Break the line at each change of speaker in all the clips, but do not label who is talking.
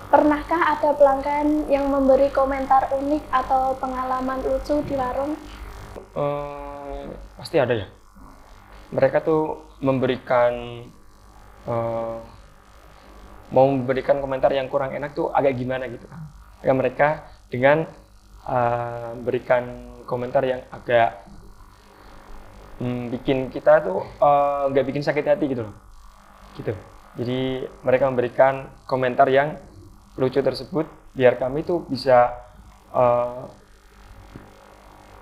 Pernahkah ada pelanggan yang memberi komentar unik atau pengalaman lucu di warung?
Pasti ada ya. Mereka tuh eh, mau memberikan komentar yang kurang enak tuh agak gimana gitu kan. Ya, mereka dengan berikan komentar yang agak bikin kita tuh nggak bikin sakit hati gitu loh. Gitu. Jadi mereka memberikan komentar yang lucu tersebut biar kami tuh bisa eh,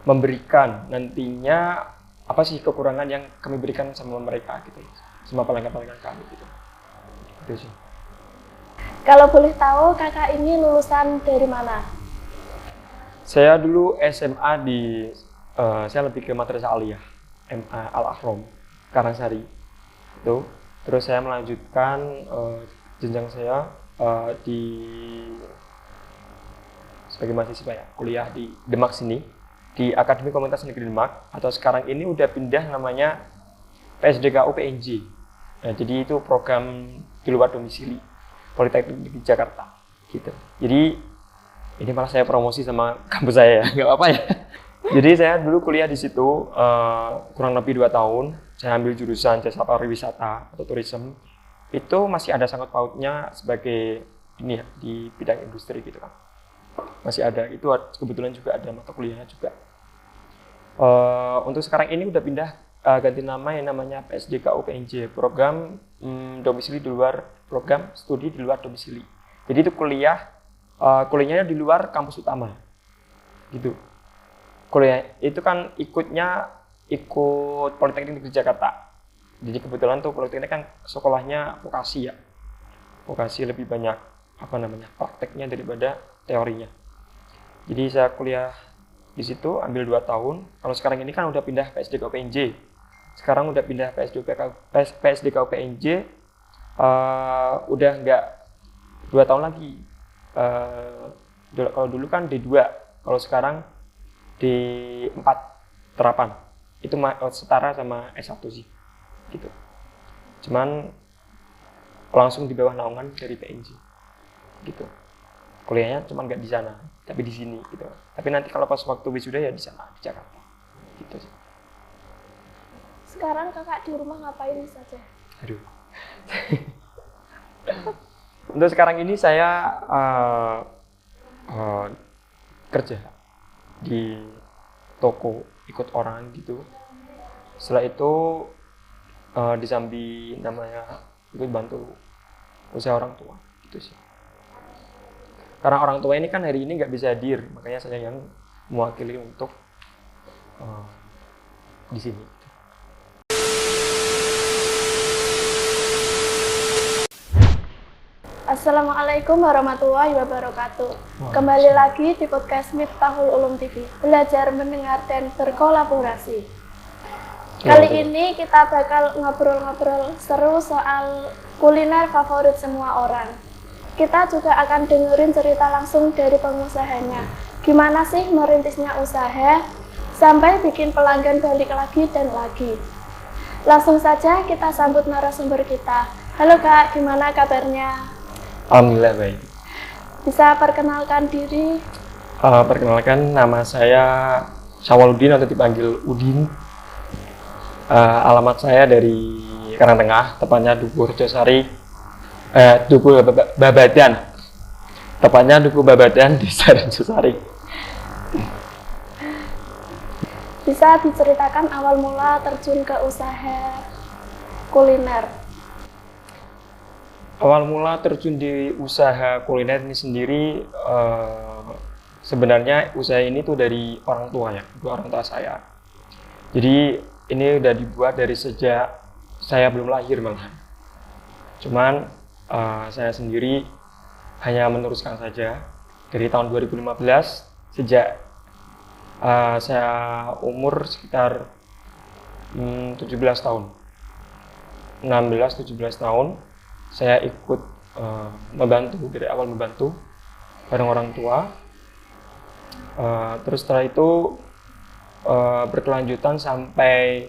memberikan nantinya apa sih kekurangan yang kami berikan sama mereka gitu, sama pelanggan-pelanggan kami gitu. Itu sih.
Kalau boleh tahu, kakak ini lulusan dari mana?
Saya dulu SMA saya lebih ke Madrasah Aliyah, MA Al Ahram, Karangsari. Itu. Terus saya melanjutkan jenjang saya di sebagai mahasiswa ya, kuliah di Demak sini, di Akademi Komunitas Negeri Demak, atau sekarang ini udah pindah namanya PSDK UPNJ. Nah, jadi itu program di luar domisili Politeknik di Jakarta gitu. Jadi ini malah saya promosi sama kampus saya ya, nggak apa-apa ya. Jadi saya dulu kuliah di situ kurang lebih 2 tahun. Saya ambil jurusan jasa pariwisata atau tourism. Itu masih ada sangkut pautnya sebagai ini ya, di bidang industri gitu kan. Masih ada, itu kebetulan juga ada mata kuliahnya juga. Untuk sekarang ini udah pindah ganti nama yang namanya PSDK UPNJ, program domisili di luar, program studi di luar domisili. Jadi itu kuliahnya di luar kampus utama gitu. Kuliah itu kan ikut Politeknik Negeri Jakarta. Jadi kebetulan tuh Politeknik kan sekolahnya vokasi ya, vokasi lebih banyak prakteknya daripada teorinya. Jadi saya kuliah di situ ambil 2 tahun. Kalau sekarang ini kan udah pindah PSDK UPNJ. Sekarang udah pindah PSDK UPNJ, udah nggak 2 tahun lagi. Kalau dulu kan D2, kalau sekarang D4 terapan. Itu setara sama S1 sih. Gitu. Cuman langsung di bawah naungan dari PNJ. Gitu. Kuliahnya cuma nggak di sana, tapi di sini gitu. Tapi nanti kalau pas waktu wisuda ya di sana, di Jakarta. Gitu sih.
Sekarang kakak di rumah ngapain saja?
Aduh. Untuk sekarang ini saya kerja di toko ikut orang gitu. Setelah itu di Sambi namanya ikut bantu usaha orang tua gitu sih. Karena orang tua ini kan hari ini nggak bisa hadir, makanya saya yang mewakili untuk di sini.
Assalamualaikum warahmatullahi wabarakatuh. Kembali lagi di podcast Miftahul Ulum TV. Belajar, mendengar, dan berkolaborasi. Kali ini kita bakal ngobrol-ngobrol seru soal kuliner favorit semua orang. Kita juga akan dengerin cerita langsung dari pengusahanya. Gimana sih merintisnya usaha sampai bikin pelanggan balik lagi dan lagi. Langsung saja kita sambut narasumber kita. Halo Kak, gimana kabarnya?
Alhamdulillah baik.
Bisa perkenalkan diri?
Perkenalkan, nama saya Syawaludin atau dipanggil Udin. Alamat saya dari Karangtengah, tepatnya Duku Rejosari, Duku Babadan. Tepatnya Duku Babadan, Desa Rejosari.
Bisa diceritakan awal mula terjun ke usaha kuliner?
Awal mula terjun di usaha kuliner ini sendiri, sebenarnya usaha ini tuh dari orang tua ya, orang tua saya. Jadi ini udah dibuat dari sejak saya belum lahir malah. Cuman saya sendiri hanya meneruskan saja dari tahun 2015 sejak saya umur sekitar 17 tahun. 16-17 tahun saya ikut membantu, dari awal membantu bareng orang tua. Terus setelah itu berkelanjutan sampai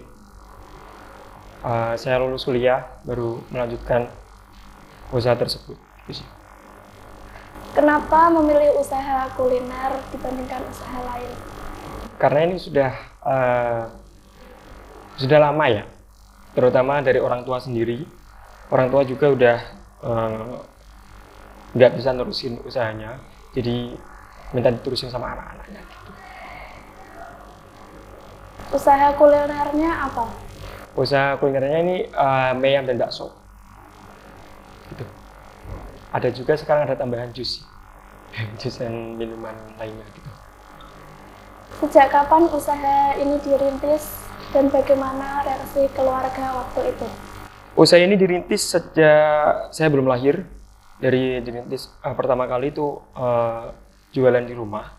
saya lulus kuliah baru melanjutkan usaha tersebut.
Kenapa memilih usaha kuliner dibandingkan usaha lain?
Karena ini sudah lama ya, terutama dari orang tua sendiri. Orang tua juga udah nggak bisa nerusin usahanya, jadi minta diterusin sama anak-anaknya gitu.
Usaha kulinernya apa?
Usaha kulinernya ini mie ayam dan bakso gitu. Ada juga sekarang ada tambahan jus jus dan minuman lainnya gitu.
Sejak kapan usaha ini dirintis dan bagaimana reaksi keluarga waktu itu?
Usaha ini dirintis sejak saya belum lahir. Dari dirintis pertama kali itu jualan di rumah.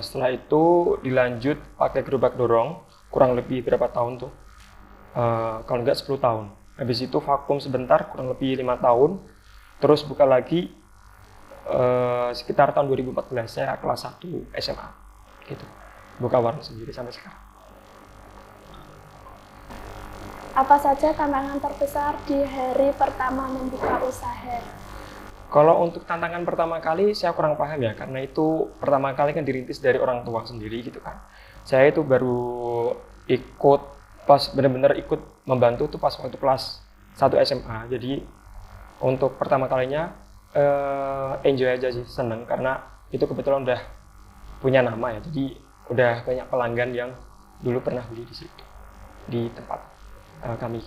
Setelah itu dilanjut pakai gerobak dorong, kurang lebih berapa tahun tuh? Kalau enggak 10 tahun. Habis itu vakum sebentar, kurang lebih 5 tahun. Terus buka lagi sekitar tahun 2014, saya kelas 1 SMA gitu. Buka warung sendiri sampai sekarang.
Apa saja tantangan terbesar di hari pertama membuka usaha?
Kalau untuk tantangan pertama kali saya kurang paham ya, karena itu pertama kali kan dirintis dari orang tua sendiri gitu kan. Saya itu baru ikut pas benar-benar ikut membantu tuh pas waktu kelas 1 SMA. Jadi untuk pertama kalinya enjoy aja sih, seneng karena itu kebetulan udah punya nama ya. Jadi udah banyak pelanggan yang dulu pernah beli di situ, di tempat kami.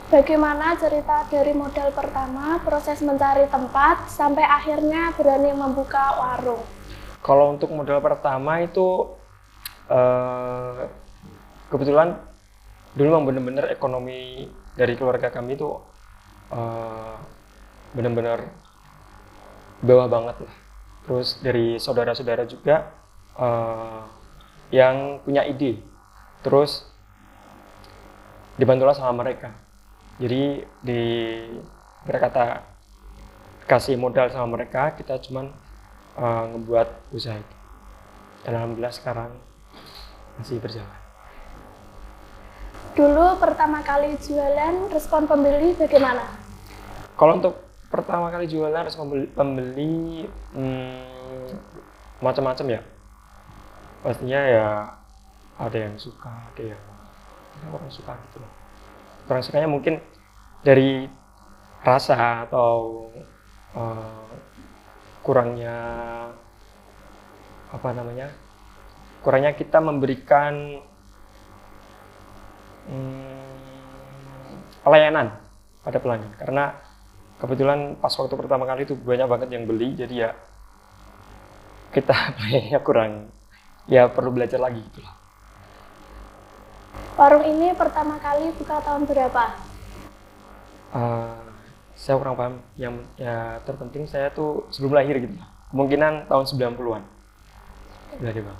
Bagaimana cerita dari modal pertama, proses mencari tempat, sampai akhirnya berani membuka warung?
Kalau untuk modal pertama itu kebetulan dulu memang benar-benar ekonomi dari keluarga kami itu benar-benar bawah banget lah. Terus dari saudara-saudara juga yang punya ide, terus dibantulah sama mereka. Jadi berkata kasih modal sama mereka, kita cuman ngebuat usaha itu. Dan alhamdulillah sekarang masih berjalan.
Dulu pertama kali jualan, respon pembeli bagaimana?
Kalau untuk pertama kali jualan, respon pembeli macam-macam ya. Pastinya ya ada yang suka, ada yang kurang suka gitu loh. Kurang sukanya mungkin dari rasa atau kurangnya kurangnya kita memberikan pelayanan pada pelanggan, karena kebetulan pas waktu pertama kali itu banyak banget yang beli, jadi ya kita pelayanannya kurang, ya perlu belajar lagi gitu loh.
Warung ini pertama kali buka tahun berapa?
Saya kurang paham. Yang ya terpenting saya tuh sebelum lahir gitu. Kemungkinan tahun 90-an. Dari Bang.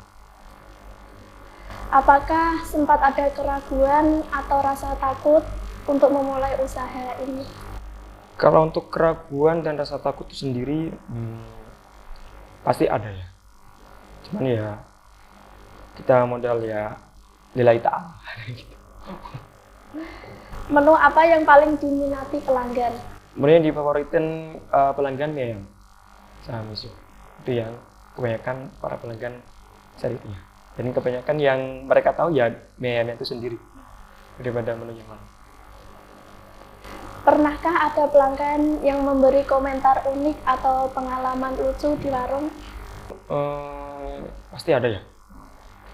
Apakah sempat ada keraguan atau rasa takut untuk memulai usaha ini?
Kalau untuk keraguan dan rasa takut itu sendiri pasti ada ya. Cuman ya kita modal ya lillahi ta'ala gitu.
Menu apa yang paling diminati pelanggan?
Menu yang difavoritin pelanggan mie ayam sama miso. Itu yang kebanyakan para pelanggan carinya. Dan kebanyakan yang mereka tahu ya mie ayam itu sendiri daripada menu yang lain.
Pernahkah ada pelanggan yang memberi komentar unik atau pengalaman lucu di warung?
Pasti ada ya.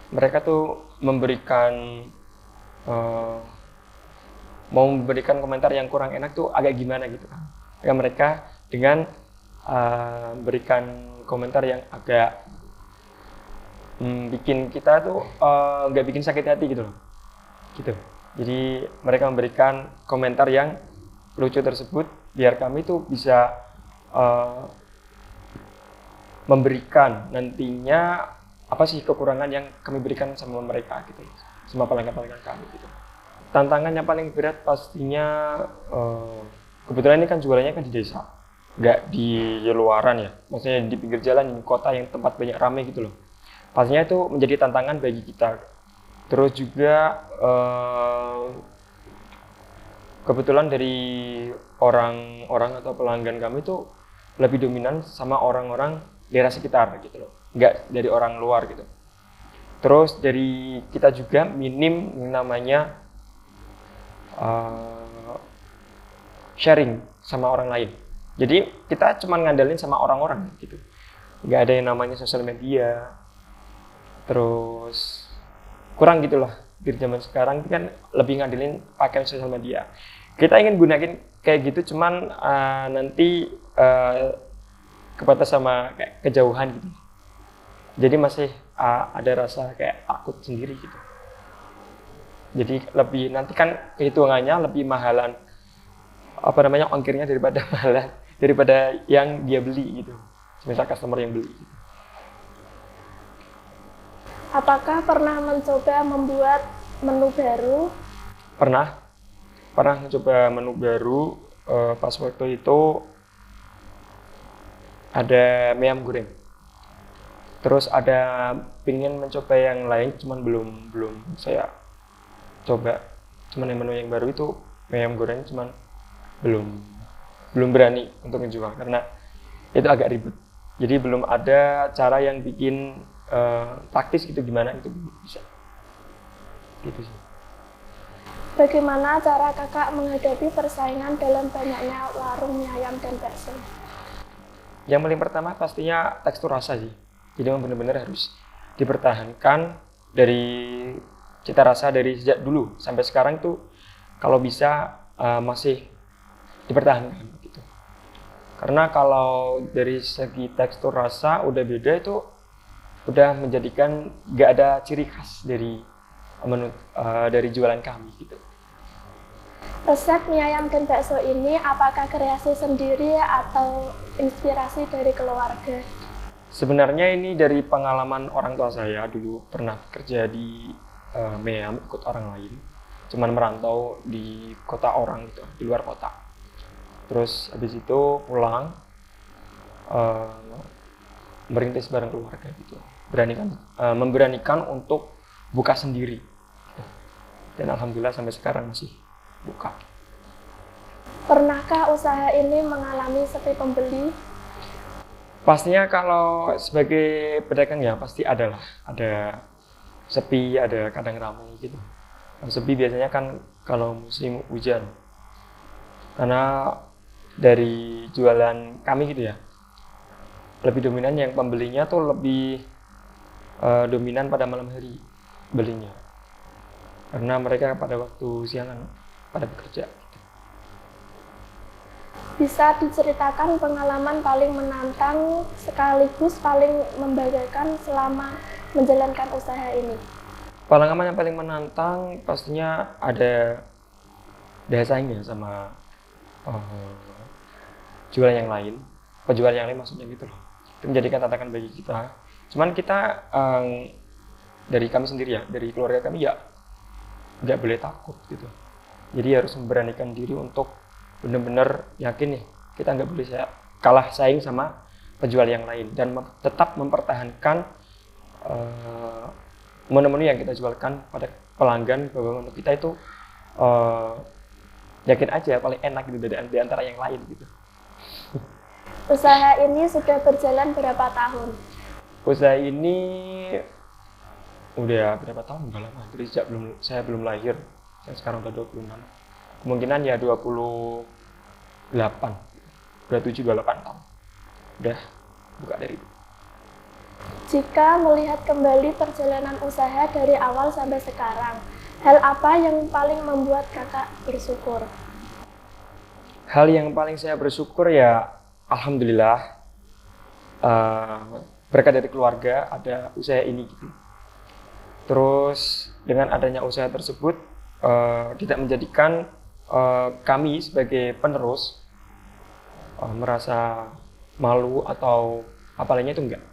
Mereka tuh mau memberikan komentar yang kurang enak tuh agak gimana gitu kan. Mereka dengan memberikan komentar yang agak bikin kita tuh nggak bikin sakit hati gitu loh. Gitu. Jadi mereka memberikan komentar yang lucu tersebut biar kami tuh bisa memberikan nantinya apa sih kekurangan yang kami berikan sama mereka gitu, sama pelanggan-pelanggan kami gitu. Tantangan yang paling berat pastinya kebetulan ini kan jualannya kan di desa, nggak di luaran ya, maksudnya di pinggir jalan, di kota yang tempat banyak ramai gitu loh. Pastinya itu menjadi tantangan bagi kita. Terus juga kebetulan dari orang-orang atau pelanggan kami itu lebih dominan sama orang-orang daerah sekitar gitu loh, nggak dari orang luar gitu. Terus dari kita juga minim yang namanya sharing sama orang lain. Jadi kita cuma ngandelin sama orang-orang gitu, nggak ada yang namanya sosial media. Terus kurang gitulah. Di zaman sekarang kan lebih ngandelin pakai sosial media. Kita ingin gunain kayak gitu, cuman nanti kebatas sama kayak kejauhan gitu. Jadi masih ada rasa kayak takut sendiri gitu. Jadi lebih nanti kan kehitungannya lebih mahalan ongkirnya daripada yang dia beli gitu. Misal customer yang beli. Gitu.
Apakah pernah mencoba membuat menu baru?
Pernah mencoba menu baru. Pas waktu itu ada mie ayam goreng. Terus ada pingin mencoba yang lain, cuman belum saya coba. Cuman yang menu yang baru itu mie ayam goreng, cuman belum berani untuk menjual karena itu agak ribet. Jadi belum ada cara yang bikin praktis gitu, gimana itu bisa gitu sih.
Bagaimana cara kakak menghadapi persaingan dalam banyaknya warung mie ayam dan bakso?
Yang paling pertama pastinya tekstur rasa sih. Jadi memang benar-benar harus dipertahankan dari cita rasa dari sejak dulu sampai sekarang tuh kalau bisa masih dipertahankan gitu. Karena kalau dari segi tekstur rasa udah beda, itu udah menjadikan nggak ada ciri khas dari menu dari jualan kami gitu.
Resep mie ayam dan bakso ini apakah kreasi sendiri atau inspirasi dari keluarga?
Sebenarnya ini dari pengalaman orang tua saya, dulu pernah kerja di mie ayam ikut orang lain, cuman merantau di kota orang gitu, di luar kota. Terus habis itu pulang merintis bareng keluarga gitu, memberanikan untuk buka sendiri, dan alhamdulillah sampai sekarang masih buka.
Pernahkah usaha ini mengalami sepi pembeli?
Pastinya kalau sebagai pedagang ya pasti ada sepi, ada kadang ramai gitu. Kalau sepi biasanya kan kalau musim hujan, karena dari jualan kami gitu ya, lebih dominan yang pembelinya tuh lebih dominan pada malam hari belinya, karena mereka pada waktu siangan pada bekerja.
Bisa diceritakan pengalaman paling menantang sekaligus paling membanggakan selama menjalankan usaha ini?
Pengalaman yang paling menantang pastinya ada daya saingnya sama penjual yang lain maksudnya gitu loh. Itu menjadikan tantangan bagi kita. Cuman kita dari kami sendiri ya, dari keluarga kami ya nggak boleh takut gitu. Jadi harus memberanikan diri untuk benar-benar yakin nih, kita nggak boleh kalah saing sama penjual yang lain, dan tetap mempertahankan menu-menu yang kita jualkan pada pelanggan, bahwa menu kita itu yakin aja paling enak gitu di antara yang lain gitu.
Usaha ini sudah berjalan berapa tahun?
Usaha ini udah berapa tahun? Udah lama, dari sejak saya belum lahir. Saya sekarang udah 26. Kemungkinan ya 27, 28 tahun. Udah buka dari itu.
Jika melihat kembali perjalanan usaha dari awal sampai sekarang, hal apa yang paling membuat kakak bersyukur?
Hal yang paling saya bersyukur ya, alhamdulillah, berkat dari keluarga ada usaha ini gitu. Terus dengan adanya usaha tersebut tidak menjadikan kami sebagai penerus merasa malu atau apa lainnya, itu enggak.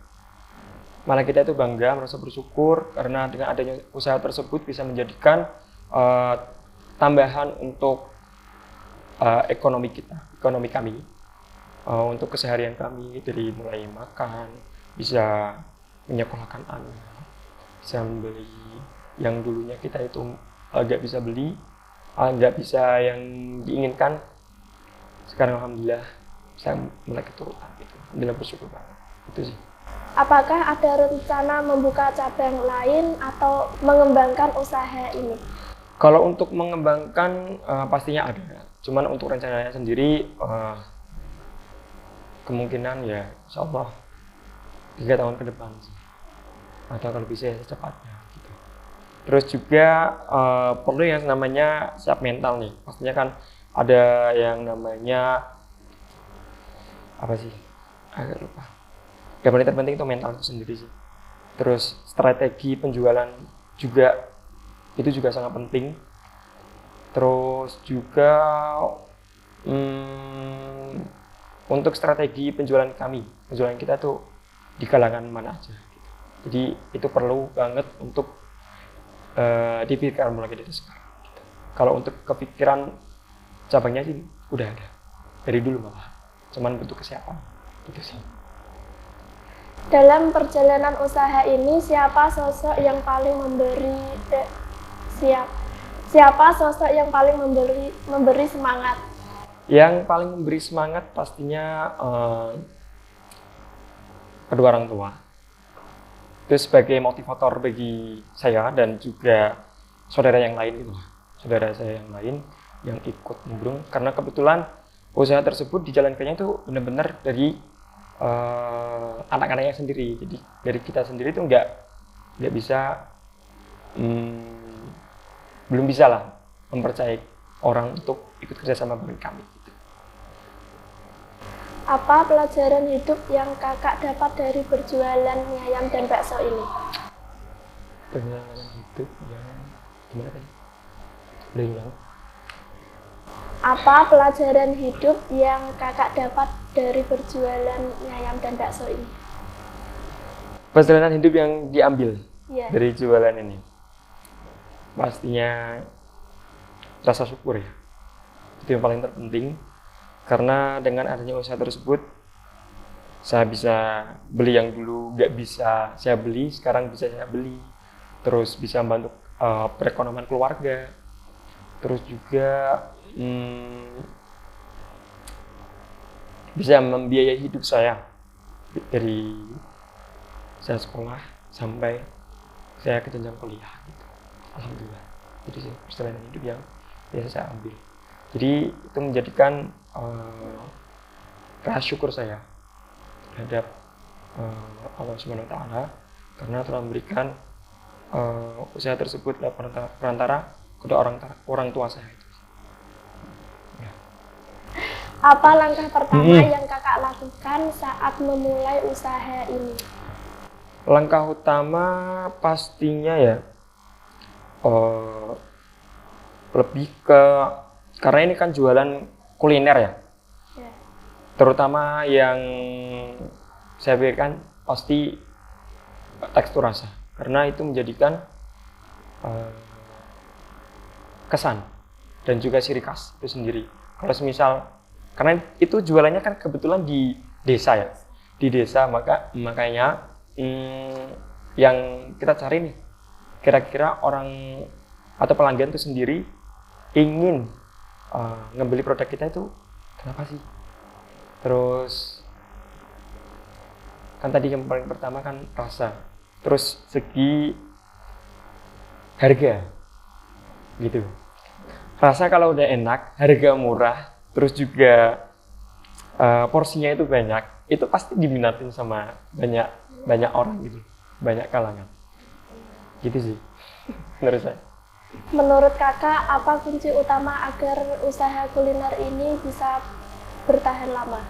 Malah kita itu bangga, merasa bersyukur karena dengan adanya usaha tersebut bisa menjadikan tambahan untuk ekonomi kami, untuk keseharian kami, dari mulai makan, bisa menyekolahkan anak, bisa membeli yang dulunya kita itu nggak bisa beli, nggak bisa yang diinginkan, sekarang alhamdulillah saya mulai keturutan gitu. Alhamdulillah bersyukur banget. Itu sih.
Apakah ada rencana membuka cabang lain atau mengembangkan usaha ini?
Kalau untuk mengembangkan pastinya ada. Cuman untuk rencananya sendiri kemungkinan ya insya Allah 3 tahun ke depan sih. Atau kalau bisa ya secepatnya gitu. Terus juga perlu yang namanya siap mental nih. Pastinya kan ada yang namanya apa sih? Agak lupa. Yang paling terpenting itu mental itu sendiri sih. Terus strategi penjualan juga itu juga sangat penting. Terus juga untuk strategi penjualan kita tuh di kalangan mana aja. Gitu. Jadi itu perlu banget untuk dipikirkan mulai dari sekarang. Gitu. Kalau untuk kepikiran cabangnya sih udah ada dari dulu malah, cuman butuh kesiapan. Gitu sih.
Dalam perjalanan usaha ini, siapa sosok yang paling memberi semangat?
Yang paling memberi semangat pastinya kedua orang tua. Itu sebagai motivator bagi saya dan juga saudara yang lain itu. Saudara saya yang lain yang ikut nimbrung karena kebetulan usaha tersebut dijalankannya itu benar-benar dari anak-anaknya sendiri. Jadi dari kita sendiri itu nggak bisa belum bisa lah mempercayai orang untuk ikut kerjasama dengan kami. Gitu.
Apa pelajaran hidup yang kakak dapat dari berjualan mie ayam dan bakso ini?
Pengalaman hidup yang gimana tadi? Boleh ulang?
Apa pelajaran hidup yang kakak dapat dari berjualan mie ayam dan bakso ini?
Perjalanan hidup yang diambil dari jualan ini pastinya rasa syukur ya, itu yang paling terpenting karena dengan adanya usaha tersebut saya bisa beli yang dulu nggak bisa saya beli, sekarang bisa saya beli, terus bisa membantu perekonomian keluarga, terus juga bisa membiayai hidup saya dari saya sekolah sampai saya ke jenjang kuliah gitu. Alhamdulillah. Itu sih perjalanan hidup yang biasa saya ambil. Jadi itu menjadikan rasa syukur saya terhadap Allah Subhanahu wa taala karena telah memberikan usaha tersebut perantara kedua orang tua saya itu. Ya.
Apa langkah pertama yang kakak lakukan saat memulai usaha ini?
Langkah utama pastinya ya lebih ke karena ini kan jualan kuliner ya. Terutama yang saya pikirkan pasti tekstur rasa karena itu menjadikan kesan dan juga ciri khas itu sendiri. Kalau semisal karena itu jualannya kan kebetulan di desa ya, di desa makanya yang kita cari nih kira-kira orang atau pelanggan itu sendiri ingin ngebeli produk kita itu kenapa sih? Terus kan tadi yang paling pertama kan rasa, terus segi harga gitu. Rasa kalau udah enak, harga murah, terus juga porsinya itu banyak, itu pasti diminatin sama banyak orang gitu, banyak kalangan. Gitu sih menurut saya.
Menurut kakak, apa kunci utama agar usaha kuliner ini bisa bertahan lama?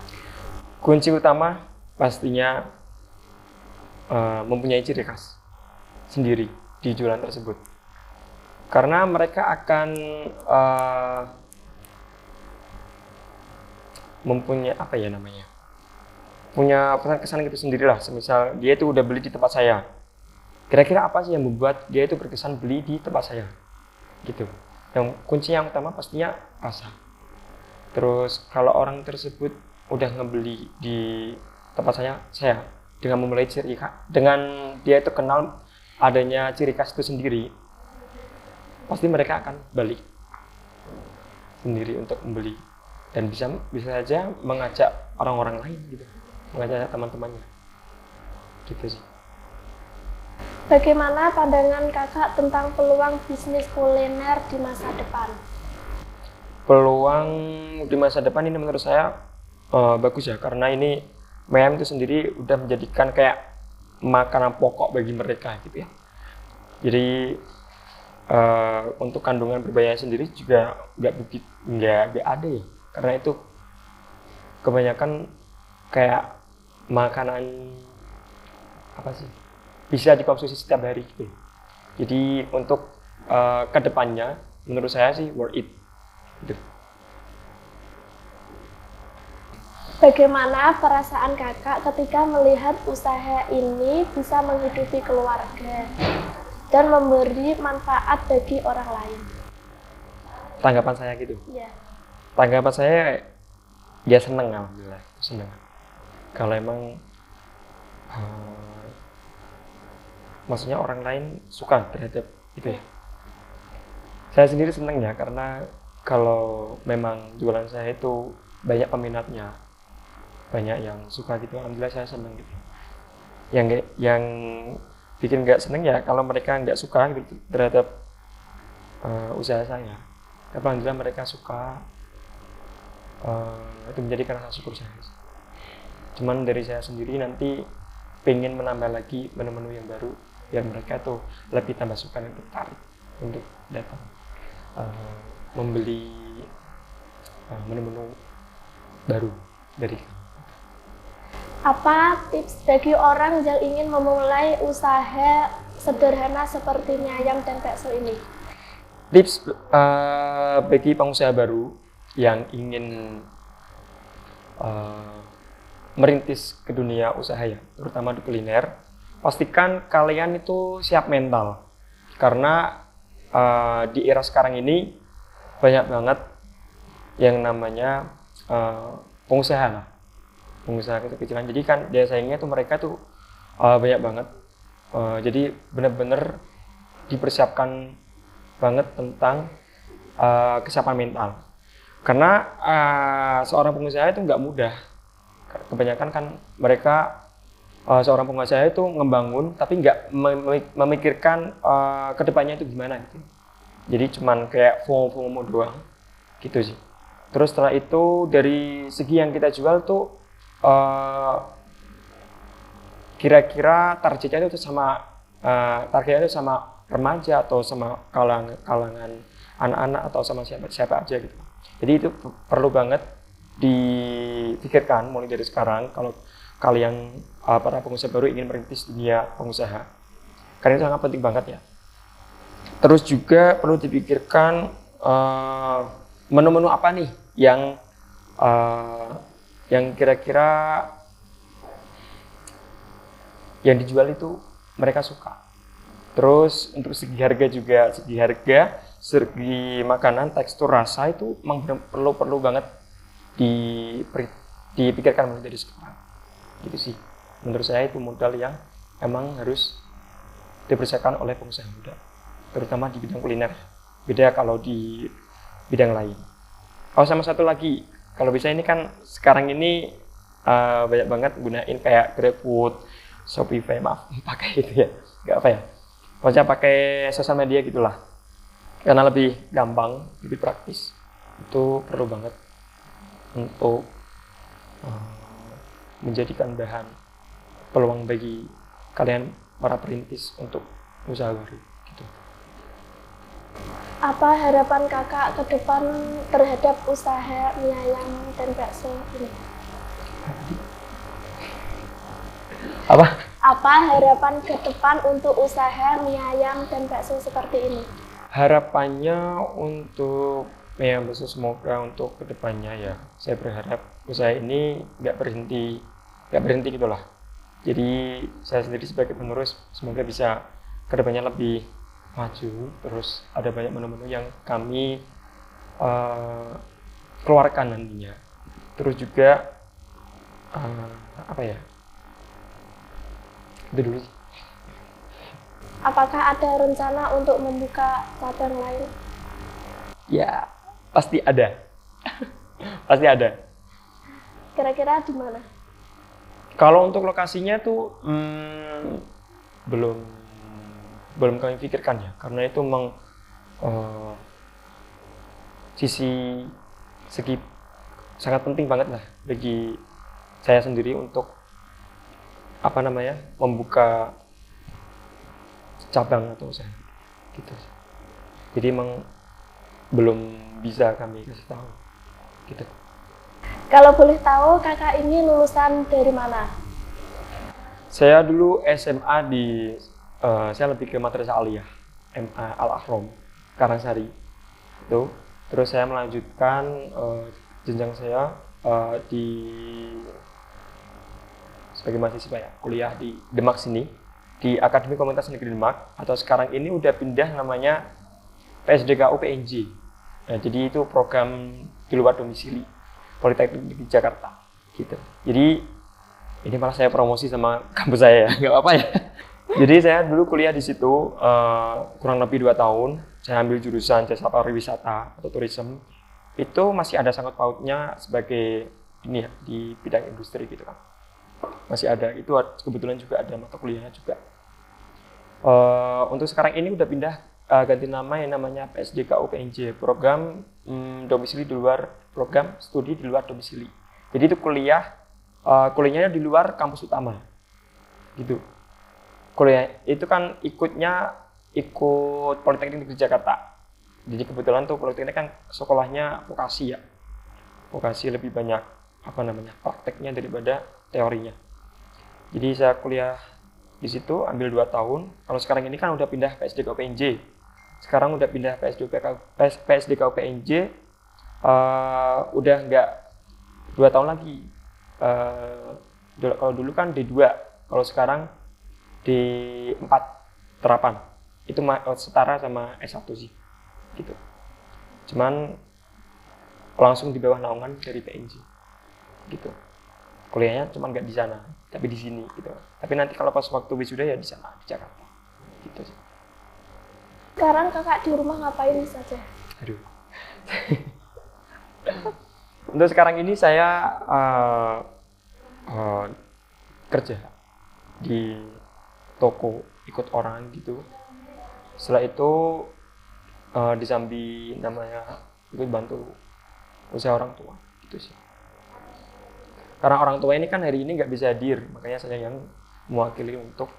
Kunci utama pastinya mempunyai ciri khas sendiri di jualan tersebut. Karena mereka akan mempunyai apa ya namanya? Punya pesan kesan gitu sendirilah. Semisal dia itu udah beli di tempat saya. Kira-kira apa sih yang membuat dia itu berkesan beli di tempat saya? Gitu. Yang kunci yang utama pastinya rasa. Terus kalau orang tersebut udah ngebeli di tempat saya dengan memulai ciri khas, dengan dia itu kenal adanya ciri khas itu sendiri, pasti mereka akan balik sendiri untuk membeli dan bisa saja mengajak orang-orang lain gitu, mengajak teman-temannya gitu sih.
Bagaimana pandangan kakak tentang peluang bisnis kuliner di masa depan?
Peluang di masa depan ini menurut saya bagus ya, karena ini mie itu sendiri udah menjadikan kayak makanan pokok bagi mereka gitu ya. Jadi untuk kandungan berbahaya sendiri juga nggak ada ya, karena itu kebanyakan kayak makanan apa sih, bisa dikonsumsi setiap hari gitu. Jadi untuk kedepannya menurut saya sih worth it gitu.
Bagaimana perasaan kakak ketika melihat usaha ini bisa menghidupi keluarga dan memberi manfaat bagi orang lain?
Tanggapan saya gitu.
Ya.
Tanggapan saya ya seneng, alhamdulillah seneng. Kalau emang maksudnya orang lain suka terhadap itu ya. Saya sendiri seneng ya, karena kalau memang jualan saya itu banyak peminatnya, banyak yang suka gitu, alhamdulillah saya seneng gitu. Yang bikin nggak seneng ya kalau mereka nggak suka gitu terhadap usaha saya. Tapi alhamdulillah mereka suka, itu menjadi rasa syukur saya. Cuman dari saya sendiri nanti pengen menambah lagi menu-menu yang baru biar mereka tuh lebih tambah suka dan tertarik untuk datang membeli menu-menu baru dari kami.
Apa tips bagi orang yang ingin memulai usaha sederhana seperti mie ayam dan bakso ini?
Tips bagi pengusaha baru yang ingin merintis ke dunia usaha ya, terutama di kuliner, pastikan kalian itu siap mental, karena di era sekarang ini banyak banget yang namanya pengusaha kecil-kecilan. Jadi kan daya saingnya tuh mereka tuh banyak banget, jadi benar-benar dipersiapkan banget tentang kesiapan mental, karena seorang pengusaha itu nggak mudah. Kebanyakan kan mereka seorang pengusaha itu ngebangun tapi nggak memikirkan kedepannya itu gimana gitu. Jadi cuman kayak FOMO doang gitu sih. Terus setelah itu dari segi yang kita jual tuh kira-kira targetnya itu sama remaja atau sama kalangan anak-anak atau sama siapa aja gitu. Jadi itu perlu banget dipikirkan mulai dari sekarang kalau kalian para pengusaha baru ingin merintis dunia pengusaha, karena itu sangat penting banget ya. Terus juga perlu dipikirkan menu-menu apa nih yang kira-kira yang dijual itu mereka suka. Terus untuk segi harga, segi makanan, tekstur, rasa itu memang perlu banget dipikirkan mulai dari sekarang. Gitu sih. Menurut saya itu modal yang emang harus dipersiapkan oleh pengusaha muda, terutama di bidang kuliner. Beda kalau di bidang lain. Oh, sama satu lagi, kalau bisa ini kan sekarang ini banyak banget gunain kayak GrabFood, Shopify, maaf pakai itu ya, nggak apa ya. Pokoknya pakai sosial media gitulah, karena lebih gampang, lebih praktis. Itu perlu banget untuk menjadikan bahan peluang bagi kalian para perintis untuk usaha baru gitu.
Apa harapan kakak ke depan terhadap usaha mie ayam dan bakso ini? Apa harapan ke depan untuk usaha mie ayam dan bakso seperti ini?
Harapannya untuk mie ayam bakso, semoga untuk kedepannya ya, saya berharap usaha ini nggak berhenti gitulah. Jadi saya sendiri sebagai penerus semoga bisa kedepannya lebih maju, terus ada banyak menu-menu yang kami keluarkan nantinya. Terus juga itu dulu.
Apakah ada rencana untuk membuka cabang lain?
Ya pasti ada. Pasti ada.
Kira-kira di mana?
Kalau untuk lokasinya tuh belum kami pikirkan ya, karena itu memang segi sangat penting banget lah bagi saya sendiri untuk membuka cabang atau usaha gitu. Jadi emang belum bisa kami kasih tahu gitu.
Kalau boleh tahu, kakak ini lulusan dari mana?
Saya dulu SMA saya lebih ke Madrasah Aliyah MA Al-Ahram Karangsari itu. Terus saya melanjutkan jenjang saya sebagai mahasiswa ya, kuliah di Demak sini di Akademi Komunitas Negeri Demak, atau sekarang ini udah pindah namanya PSDK UPNJ. Nah, jadi itu program di luar domisili Politeknik di Jakarta gitu. Jadi ini malah saya promosi sama kampus saya ya, nggak apa-apa ya. Jadi saya dulu kuliah di situ kurang lebih 2 tahun. Saya ambil jurusan jasa pariwisata atau tourism. Itu masih ada sangkut pautnya sebagai ini ya, di bidang industri gitu kan. Masih ada, itu kebetulan juga ada mata kuliahnya juga. Untuk sekarang ini udah pindah ganti nama yang namanya PSDK UPNJ, program domisili di luar, program studi di luar domisili. Jadi itu kuliahnya di luar kampus utama gitu. Kuliah itu kan ikut Politeknik Negeri Jakarta. Jadi kebetulan tuh Politeknik kan sekolahnya vokasi ya, vokasi lebih banyak prakteknya daripada teorinya. Jadi saya kuliah di situ ambil 2 tahun. Kalau sekarang ini kan udah pindah PSDK UPNJ. Sekarang udah pindah PSDK UPNJ, udah nggak 2 tahun lagi. Kalau dulu kan D2, kalau sekarang D4 terapan. Itu setara sama S1 sih gitu. Cuman langsung di bawah naungan dari PNJ gitu. Kuliahnya cuman nggak di sana, tapi di sini gitu. Tapi nanti kalau pas waktu wisuda ya di sana, di Jakarta gitu sih.
Sekarang kakak di rumah ngapain saja?
Aduh. Untuk sekarang ini saya kerja di toko, ikut orang gitu. Setelah itu di Sambi namanya ikut bantu usaha orang tua gitu sih. Karena orang tua ini kan hari ini nggak bisa hadir, makanya saya yang mewakili untuk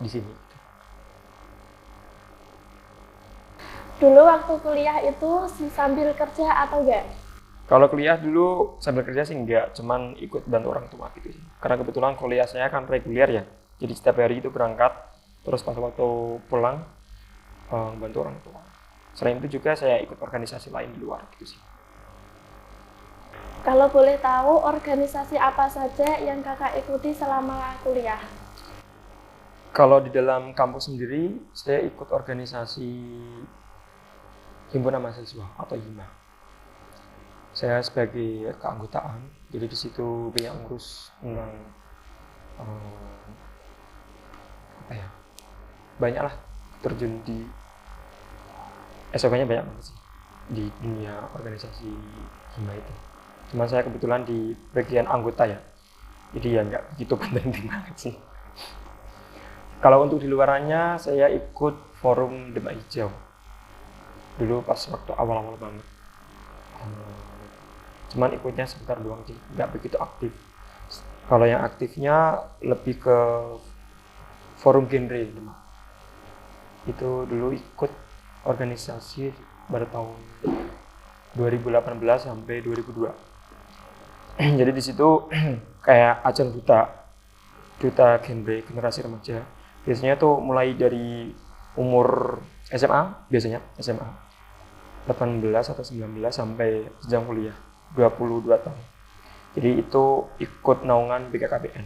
di sini.
Dulu waktu kuliah itu sambil kerja atau enggak?
Kalau kuliah dulu sambil kerja sih enggak, cuman ikut bantu orang tua gitu sih. Karena kebetulan kuliah saya kan reguler ya, jadi setiap hari itu berangkat, terus pas waktu pulang bantu orang tua. Selain itu juga saya ikut organisasi lain di luar gitu sih.
Kalau boleh tahu, organisasi apa saja yang kakak ikuti selama kuliah?
Kalau di dalam kampus sendiri, saya ikut organisasi Himpunan Mahasiswa atau HIMA. Saya sebagai keanggotaan, jadi di situ banyak ngurus tentang banyak lah terjun di SOK-nya banyak banget sih di dunia organisasi HIMA itu. Cuma saya kebetulan di bagian anggota ya, jadi ya nggak begitu penting banget sih. Kalau untuk di luarannya, saya ikut forum Demak Hijau dulu pas waktu awal-awal banget. Cuman ikutnya sebentar doang sih, nggak begitu aktif. Kalau yang aktifnya lebih ke forum genre Demak. Itu dulu ikut organisasi pada tahun 2018 sampai 2002. Jadi di situ kayak ajang duta genre generasi remaja. Biasanya tuh mulai dari umur SMA, biasanya SMA 18 atau 19 sampai jenjang kuliah 22 tahun. Jadi itu ikut naungan BKKBN.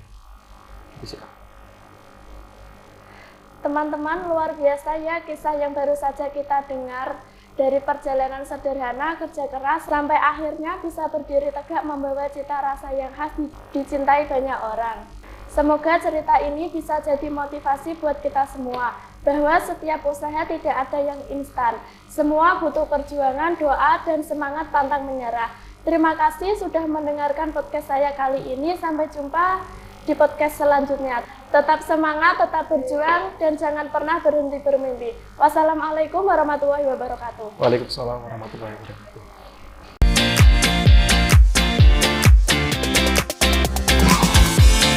Teman-teman, luar biasa ya kisah yang baru saja kita dengar. Dari perjalanan sederhana, kerja keras, sampai akhirnya bisa berdiri tegak membawa cita rasa yang khas dicintai banyak orang. Semoga cerita ini bisa jadi motivasi buat kita semua. bahwa setiap usaha tidak ada yang instan. Semua butuh perjuangan, doa, dan semangat pantang menyerah. Terima kasih sudah mendengarkan podcast saya kali ini. Sampai jumpa di podcast selanjutnya. Tetap semangat, tetap berjuang, dan jangan pernah berhenti bermimpi. Wassalamualaikum warahmatullahi wabarakatuh.
Waalaikumsalam warahmatullahi wabarakatuh.